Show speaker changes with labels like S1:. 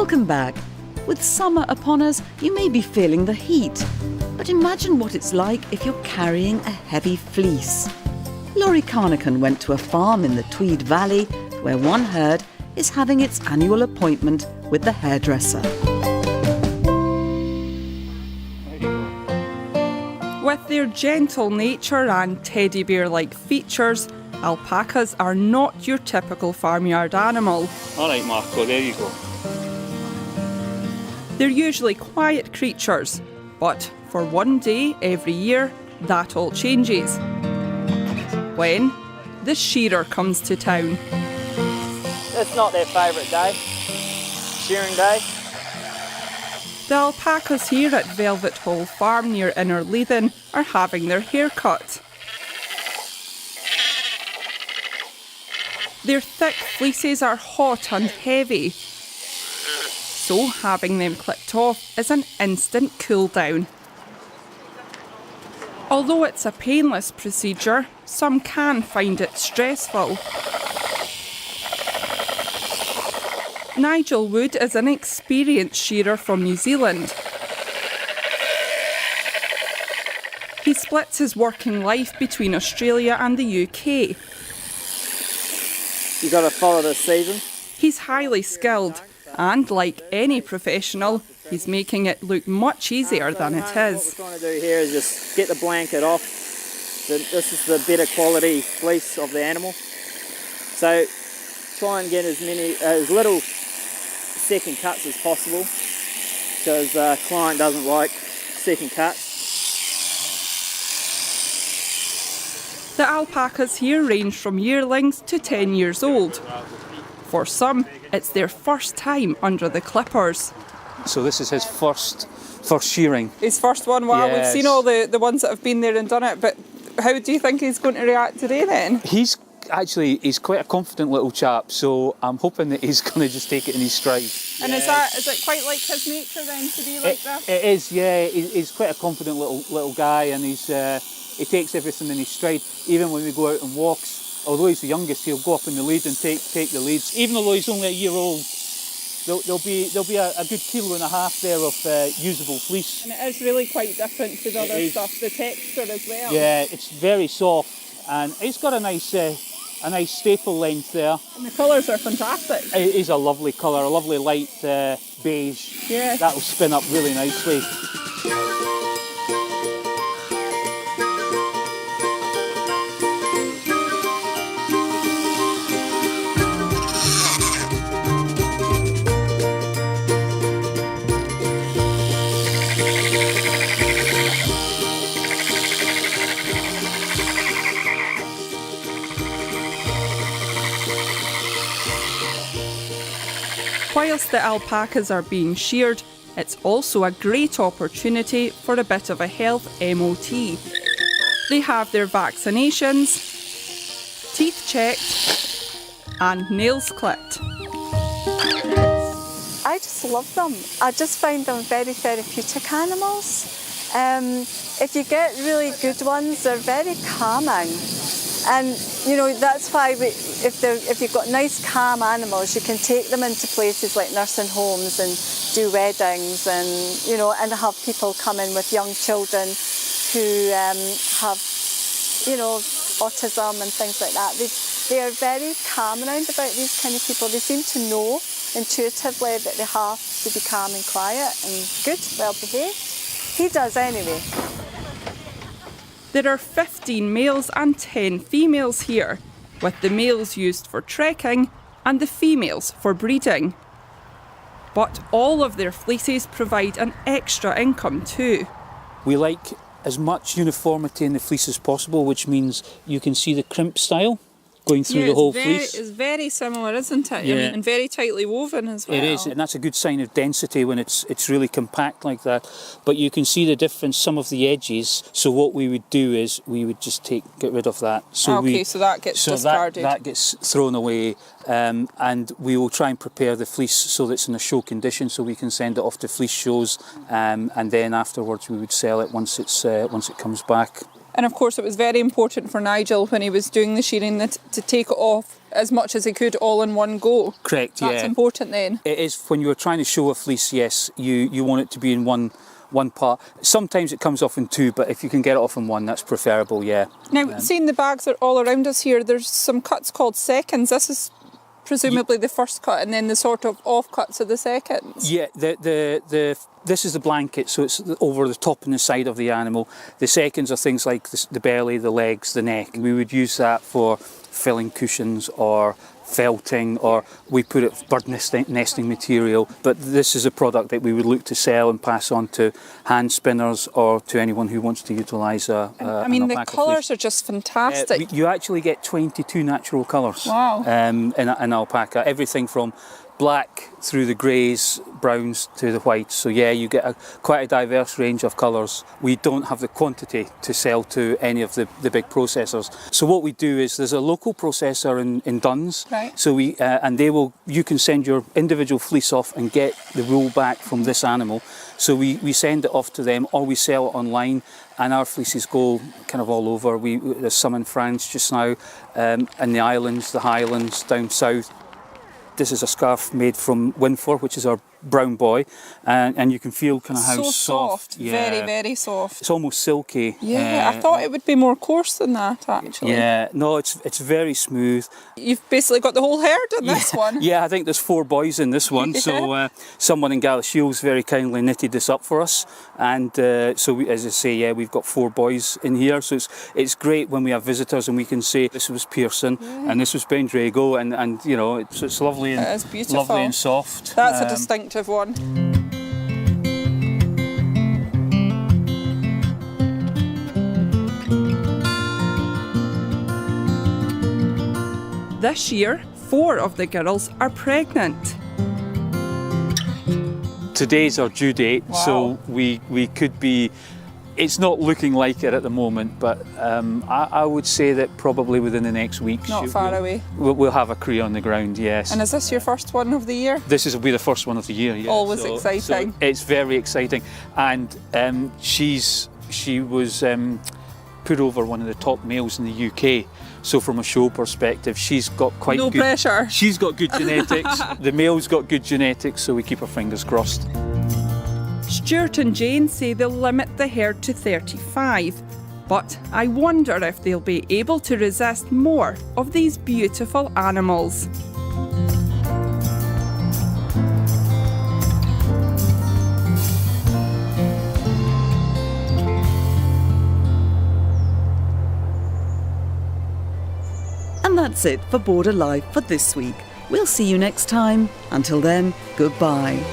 S1: Welcome back. With summer upon us, you may be feeling the heat. But imagine what it's like if you're carrying a heavy fleece. Laurie Carnacan went to a farm in the Tweed Valley where one herd is having its annual appointment with the hairdresser.
S2: With their gentle nature and teddy bear-like features, alpacas are not your typical farmyard animal.
S3: All right, Marco, there you go.
S2: They're usually quiet creatures, but for one day every year, that all changes. When the shearer comes to town.
S4: It's not their favourite day, shearing day.
S2: The alpacas here at Velvet Hall Farm near Innerleithen are having their hair cut. Their thick fleeces are hot and heavy, so having them clipped off is an instant cool down. Although it's a painless procedure, some can find it stressful. Nigel Wood is an experienced shearer from New Zealand. He splits his working life between Australia and the UK.
S4: You've got to follow the season.
S2: He's highly skilled and, like any professional, he's making it look much easier than it is.
S4: What we're trying to do here is just get the blanket off. This is the better quality fleece of the animal. So try and get as little second cuts as possible, because the client doesn't like second cuts.
S2: The alpacas here range from yearlings to 10 years old. For some, it's their first time under the clippers.
S3: So this is his first shearing.
S2: His first one, wow,
S3: Yes.
S2: We've seen all the ones that have been there and done it, but how do you think he's going to react today then?
S3: He's quite a confident little chap, so I'm hoping that he's going to just take it in his stride.
S2: And is it quite like his nature then to be like this?
S3: It is, yeah. He's quite a confident little guy, and he takes everything in his stride. Even when we go out on walks, although he's the youngest, he'll go up in the lead and take the leads. Even though he's only a year old, there'll be a good 1.5 kilos there of usable fleece.
S2: And it is really quite different to the other stuff, the texture as well.
S3: Yeah, it's very soft, and it's got a nice staple length there.
S2: And the colours are fantastic.
S3: It is a lovely colour, a lovely light beige.
S2: Yeah.
S3: That'll spin up really nicely.
S2: Whilst the alpacas are being sheared, it's also a great opportunity for a bit of a health MOT. They have their vaccinations, teeth checked, and nails clipped.
S5: I just love them. I just find them very therapeutic animals. If you get really good ones, they're very calming. And that's why if you've got nice calm animals, you can take them into places like nursing homes and do weddings, and have people come in with young children who have autism and things like that. They are very calm around about these kind of people. They seem to know intuitively that they have to be calm and quiet and good, well behaved. He does anyway.
S2: There are 15 males and 10 females here, with the males used for trekking and the females for breeding. But all of their fleeces provide an extra income too.
S3: We like as much uniformity in the fleece as possible, which means you can see the crimp style going through the whole fleece.
S2: It's very similar, isn't it?
S3: Yeah.
S2: And very tightly woven as well.
S3: It is, and that's a good sign of density when it's really compact like that. But you can see the difference, some of the edges. So what we would do is we would just get rid of that.
S2: So that gets discarded.
S3: That gets thrown away, and we will try and prepare the fleece so that it's in a show condition, so we can send it off to fleece shows, and then afterwards we would sell it once it comes back.
S2: And of course it was very important for Nigel when he was doing the shearing to take it off as much as he could all in one go.
S3: Correct, yeah.
S2: That's important then.
S3: It is, when you're trying to show a fleece, yes, you want it to be in one part. Sometimes it comes off in two, but if you can get it off in one, that's preferable, yeah.
S2: Now, seeing the bags are all around us here, there's some cuts called seconds. This is presumably the first cut, and then the sort of off cuts of the seconds.
S3: Yeah, this is the blanket, so it's over the top and the side of the animal. The seconds are things like the belly, the legs, the neck. We would use that for filling cushions or felting, or we put it bird nesting material. But this is a product that we would look to sell and pass on to hand spinners or to anyone who wants to utilise
S2: I mean, the colours are just fantastic.
S3: You actually get 22 natural colours.
S2: Wow.
S3: In alpaca, everything from black through the greys, browns to the whites. So yeah, you get quite a diverse range of colours. We don't have the quantity to sell to any of the big processors. So what we do is there's a local processor in Duns.
S2: Right.
S3: So you can send your individual fleece off and get the wool back from this animal. So we send it off to them, or we sell it online. And our fleeces go kind of all over. There's some in France just now, in the islands, the Highlands, down south. This is a scarf made from Winfor, which is our brown boy, and you can feel kind of how
S2: so soft.
S3: Yeah.
S2: Very, very soft.
S3: It's almost silky.
S2: Yeah, I thought it would be more coarse than that, actually.
S3: Yeah, no, it's very smooth.
S2: You've basically got the whole herd in this one.
S3: Yeah, I think there's 4 boys in this one. So someone in Galashiels very kindly knitted this up for us, and so as I say, yeah, we've got 4 boys in here. So it's great when we have visitors and we can say this was Pearson and this was Bendrago, and you know it's lovely and
S2: it is beautiful.
S3: lovely and soft.
S2: That's a distinctive one. This year, 4 of the girls are pregnant.
S3: Today's our due date,
S2: Wow.
S3: so we could be. It's not looking like it at the moment, but I would say that probably within the next week.
S2: Not far away.
S3: We'll have a crea on the ground, yes.
S2: And is this your first one of the year?
S3: This will be the first one of the year, yeah.
S2: Always exciting.
S3: So it's very exciting, and she was put over one of the top males in the UK. So from a show perspective, she's got quite
S2: no
S3: good.
S2: pressure.
S3: She's got good genetics. The male's got good genetics, so we keep our fingers crossed.
S2: Stuart and Jane say they'll limit the herd to 35, but I wonder if they'll be able to resist more of these beautiful animals.
S1: And that's it for Border Live for this week. We'll see you next time. Until then, goodbye.